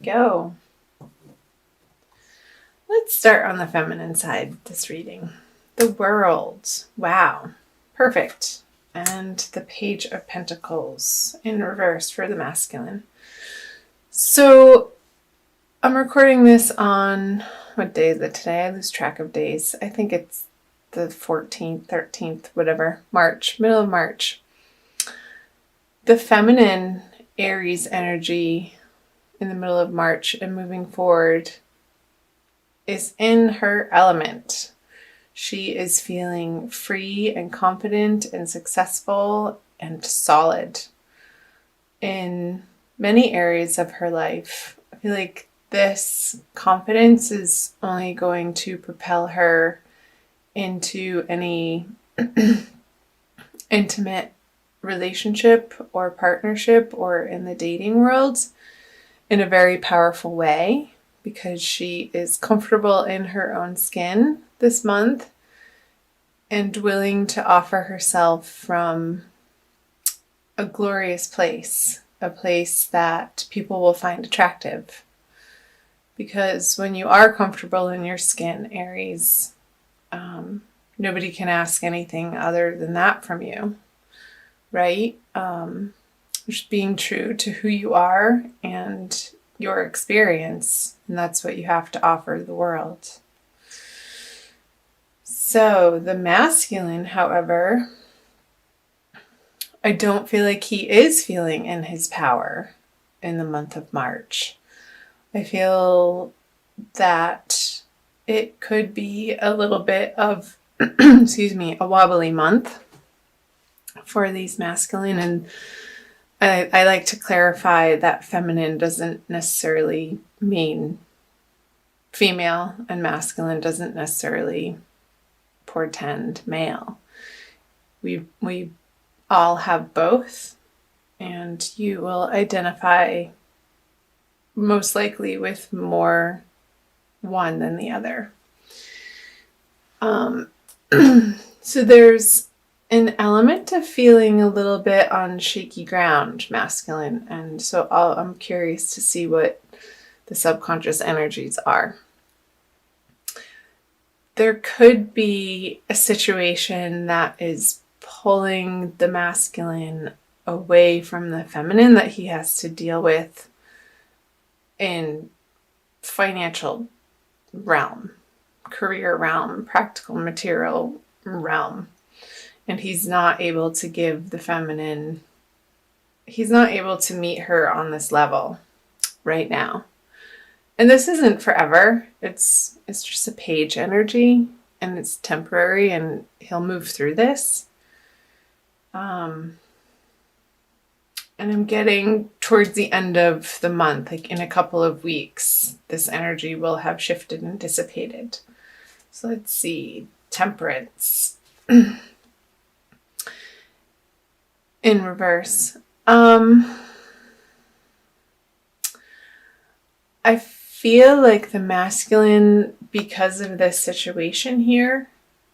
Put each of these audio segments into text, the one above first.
Go. Let's start on the feminine side, this reading. The World. Wow. Perfect. And the Page of Pentacles in reverse for the masculine. So I'm recording this on, what day is it today? I lose track of days. I think it's the 14th, 13th, whatever, March, middle of March. The feminine Aries energy in the middle of March and moving forward is in her element. She is feeling free and confident and successful and solid in many areas of her life. I feel like this confidence is only going to propel her into any intimate relationship or partnership or in the dating world in a very powerful way, because she is comfortable in her own skin this month and willing to offer herself from a glorious place, a place that people will find attractive. Because when you are comfortable in your skin, Aries, nobody can ask anything other than that from you, right? Just being true to who you are and your experience, and that's what you have to offer the world. So the masculine, however, I don't feel like he is feeling in his power in the month of March. I feel that it could be a little bit of, a wobbly month for these masculine. And I like to clarify that feminine doesn't necessarily mean female, and masculine doesn't necessarily portend male. We all have both, and you will identify most likely with more one than the other. So there's an element of feeling a little bit on shaky ground, masculine, and so I'm curious to see what the subconscious energies are. There could be a situation that is pulling the masculine away from the feminine that he has to deal with in financial realm, career realm, practical material realm. And he's not able to give the feminine, he's not able to meet her on this level right now. And this isn't forever. It's just a page energy, and it's temporary, and he'll move through this. And I'm getting towards the end of the month, like in a couple of weeks, this energy will have shifted and dissipated. So let's see. Temperance. In reverse. I feel like the masculine, because of this situation here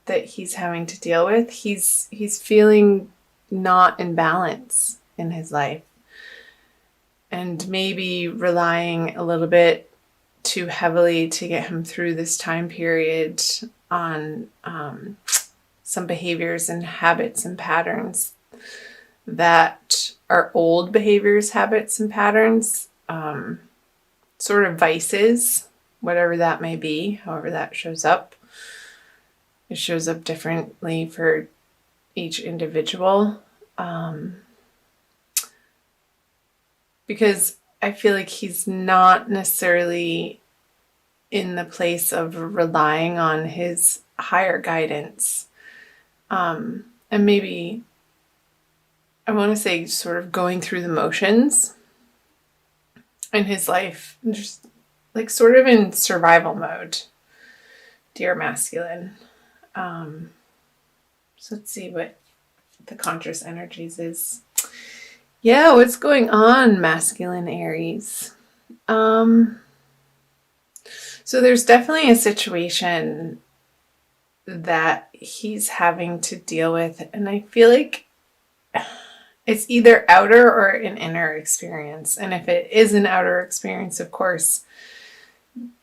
that he's having to deal with, he's feeling not in balance in his life, and maybe relying a little bit too heavily to get him through this time period on some behaviors and habits and patterns that are old behaviors, habits, and patterns, sort of vices, whatever that may be, however that shows up. It shows up differently for each individual. Because I feel like he's not necessarily in the place of relying on his higher guidance. And maybe, I want to say, sort of going through the motions in his life, just like sort of in survival mode, dear masculine. So let's see what the conscious energies is. Yeah, what's going on, masculine Aries? So there's definitely a situation that he's having to deal with, and I feel like it's either outer or an inner experience. And if it is an outer experience, of course,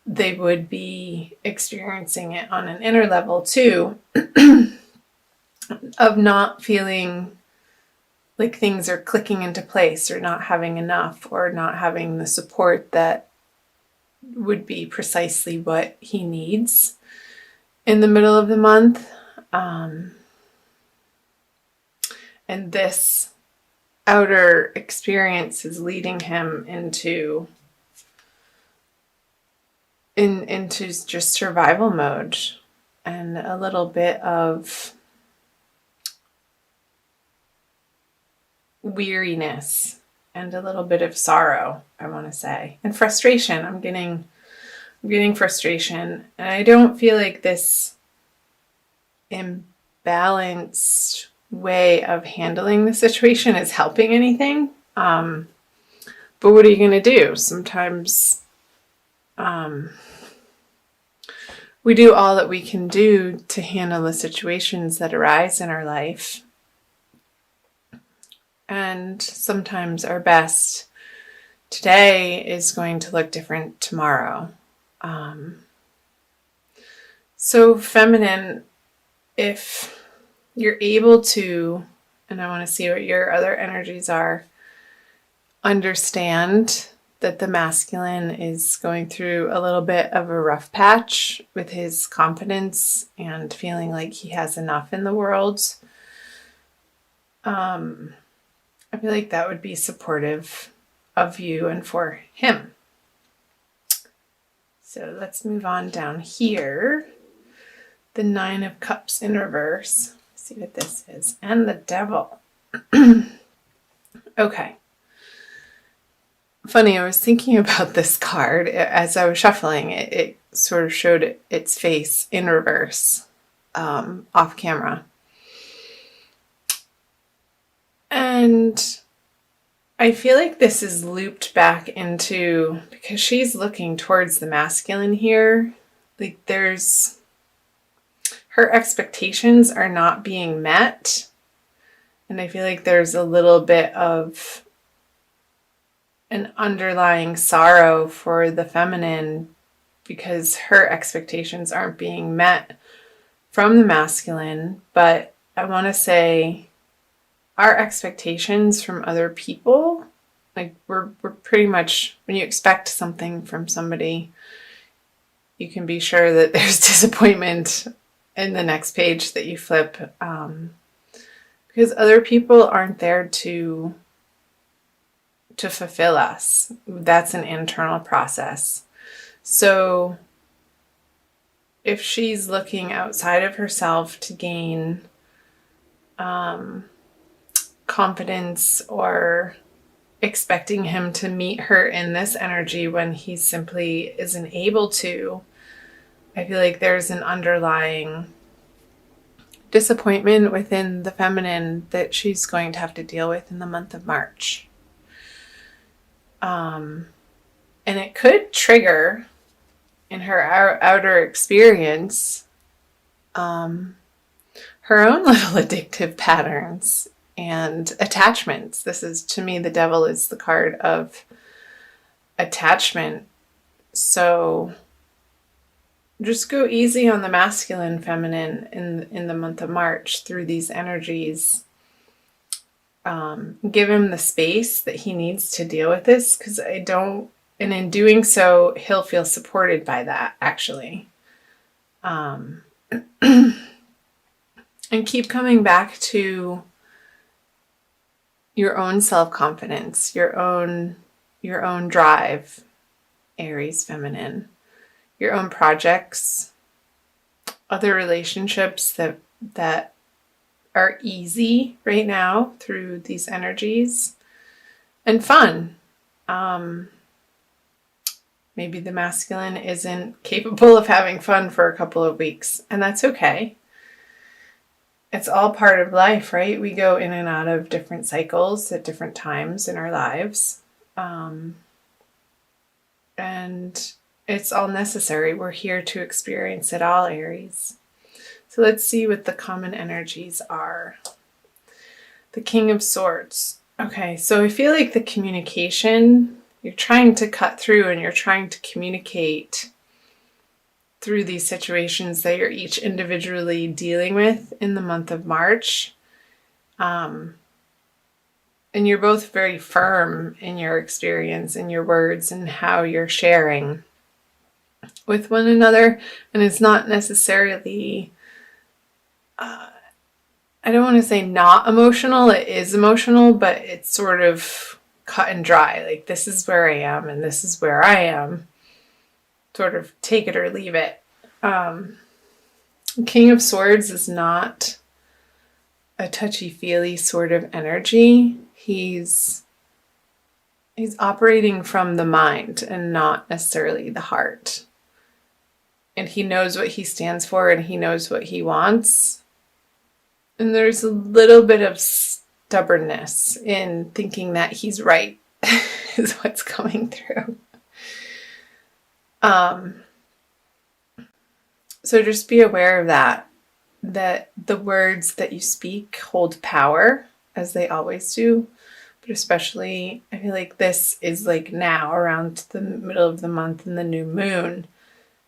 they would be experiencing it on an inner level too, of not feeling like things are clicking into place, or not having enough, or not having the support that would be precisely what he needs in the middle of the month. And this outer experience is leading him into just survival mode, and a little bit of weariness and a little bit of sorrow, I want to say, and frustration. I'm getting frustration, and I don't feel like this imbalanced way of handling the situation is helping anything. But what are you going to do? Sometimes we do all that we can do to handle the situations that arise in our life. And sometimes our best today is going to look different tomorrow. So feminine, if you're able to, and I want to see what your other energies are, understand that the masculine is going through a little bit of a rough patch with his confidence and feeling like he has enough in the world. I feel like that would be supportive of you and for him. So let's move on down here. The 9 of Cups in reverse. Let's see what this is. And the Devil. Okay. Funny, I was thinking about this card as I was shuffling. It sort of showed its face in reverse, off camera. And I feel like this is looped back into, because she's looking towards the masculine here, like her expectations are not being met. And I feel like there's a little bit of an underlying sorrow for the feminine because her expectations aren't being met from the masculine. But I want to say our expectations from other people, like we're pretty much, when you expect something from somebody, you can be sure that there's disappointment in the next page that you flip, because other people aren't there to fulfill us. That's an internal process. So if she's looking outside of herself to gain confidence, or expecting him to meet her in this energy when he simply isn't able to, I feel like there's an underlying disappointment within the feminine that she's going to have to deal with in the month of March. And it could trigger in her outer experience her own little addictive patterns and attachments. This is, to me, the Devil is the card of attachment. So just go easy on the masculine, feminine in the month of March through these energies. Give him the space that he needs to deal with this, because and in doing so, he'll feel supported by that, actually. And keep coming back to your own self-confidence, your own drive, Aries feminine, your own projects, other relationships that are easy right now through these energies, and fun. Maybe the masculine isn't capable of having fun for a couple of weeks, and that's okay. It's all part of life, right? We go in and out of different cycles at different times in our lives. And it's all necessary. We're here to experience it all, Aries. So let's see what the common energies are. The King of Swords. Okay, so I feel like the communication, you're trying to cut through and you're trying to communicate through these situations that you're each individually dealing with in the month of March. And you're both very firm in your experience, in your words, and how you're sharing with one another. And it's not necessarily, I don't want to say not emotional. It is emotional, but it's sort of cut and dry. Like, this is where I am and this is where I am. Sort of take it or leave it. King of Swords is not a touchy-feely sort of energy. He's operating from the mind and not necessarily the heart. And he knows what he stands for and he knows what he wants. And there's a little bit of stubbornness in thinking that he's right is what's coming through. So just be aware of that the words that you speak hold power, as they always do. But especially, I feel like this is like now around the middle of the month and the new moon,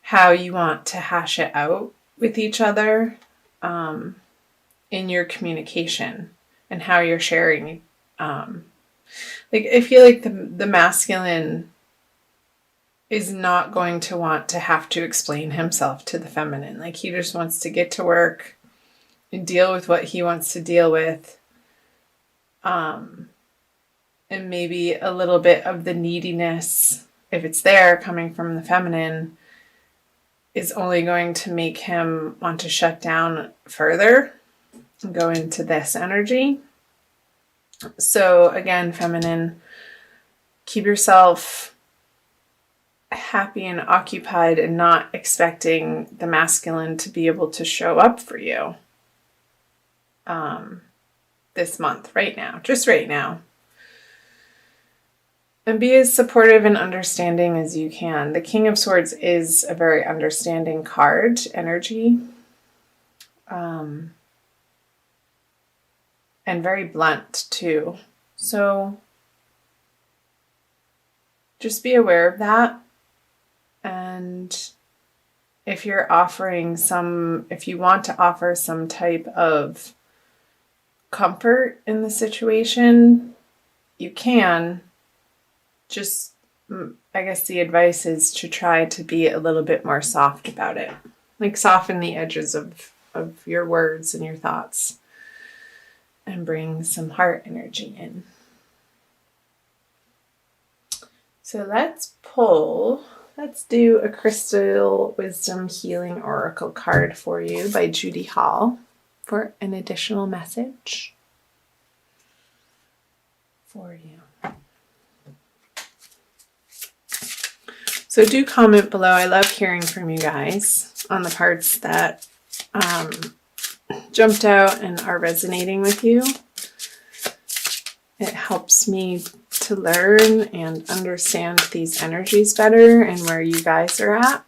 how you want to hash it out with each other in your communication and how you're sharing. Like, I feel like the masculine is not going to want to have to explain himself to the feminine. Like, he just wants to get to work and deal with what he wants to deal with. And maybe a little bit of the neediness, if it's there, coming from the feminine, is only going to make him want to shut down further and go into this energy. So again, feminine, keep yourself happy and occupied and not expecting the masculine to be able to show up for you this month, right now, just right now. And be as supportive and understanding as you can. The King of Swords is a very understanding card, energy. And very blunt too. So just be aware of that. And if you're offering if you want to offer some type of comfort in the situation, you can. Just, I guess the advice is to try to be a little bit more soft about it. Like, soften the edges of your words and your thoughts and bring some heart energy in. So let's do a Crystal Wisdom Healing Oracle card for you by Judy Hall for an additional message for you. So do comment below. I love hearing from you guys on the parts that jumped out and are resonating with you. It helps me to learn and understand these energies better and where you guys are at.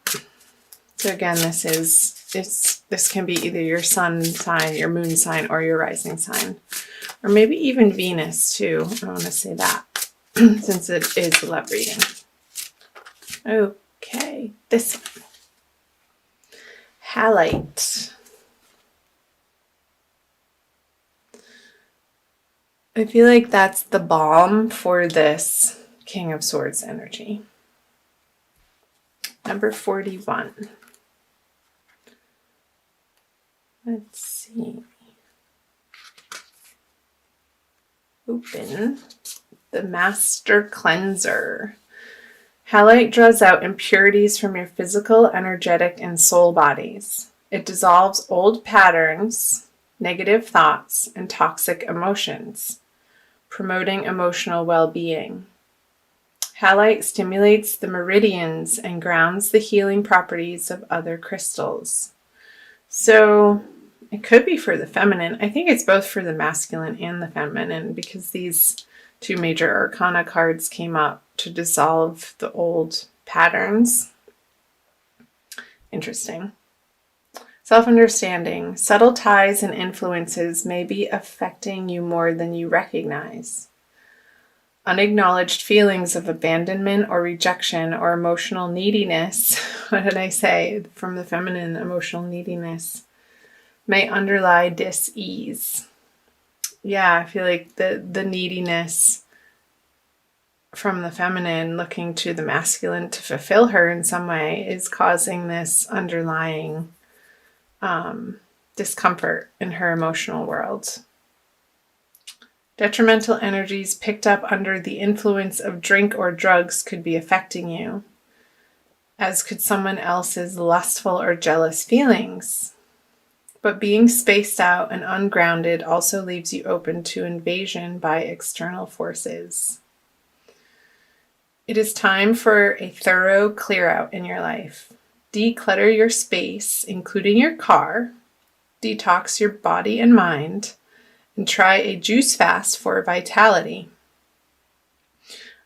So again, this can be either your sun sign, your moon sign, or your rising sign, or maybe even Venus too. I want to say that since it is a love reading. Okay, this one. Halite. I feel like that's the balm for this King of Swords energy. Number 41. Let's see. Open the Master Cleanser. Halite draws out impurities from your physical, energetic, and soul bodies. It dissolves old patterns, negative thoughts, and toxic emotions, promoting emotional well-being. Halite stimulates the meridians and grounds the healing properties of other crystals. So it could be for the feminine. I think it's both for the masculine and the feminine, because these two major arcana cards came up to dissolve the old patterns. Interesting. Self-understanding. Subtle ties and influences may be affecting you more than you recognize. Unacknowledged feelings of abandonment or rejection or emotional neediness, what did I say from the feminine, emotional neediness, may underlie dis-ease. Yeah, I feel like the neediness from the feminine looking to the masculine to fulfill her in some way is causing this underlying discomfort in her emotional world. Detrimental energies picked up under the influence of drink or drugs could be affecting you, as could someone else's lustful or jealous feelings. But being spaced out and ungrounded also leaves you open to invasion by external forces. It is time for a thorough clear out in your life. Declutter your space, including your car, detox your body and mind, and try a juice fast for vitality.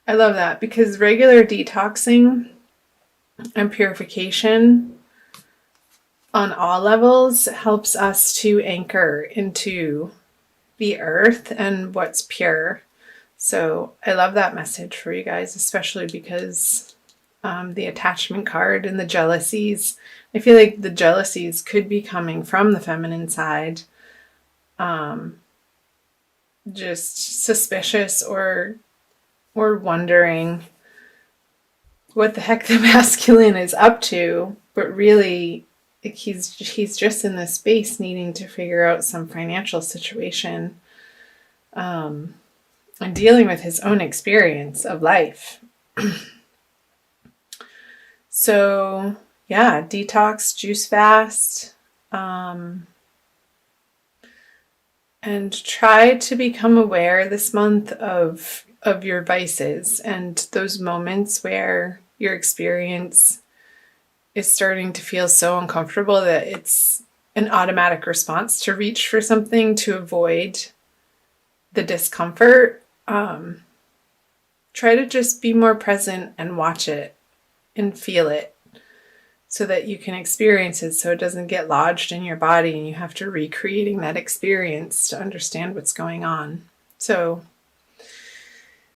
I love that because regular detoxing and purification on all levels helps us to anchor into the earth and what's pure. So I love that message for you guys, especially because the attachment card and the jealousies, I feel like the jealousies could be coming from the feminine side. Just suspicious or wondering what the heck the masculine is up to, but really he's just in this space needing to figure out some financial situation and dealing with his own experience of life. So yeah, detox, juice fast, and try to become aware this month of your vices and those moments where your experience is starting to feel so uncomfortable that it's an automatic response to reach for something to avoid the discomfort. Try to just be more present and watch it and feel it so that you can experience it so it doesn't get lodged in your body and you have to recreating that experience to understand what's going on. So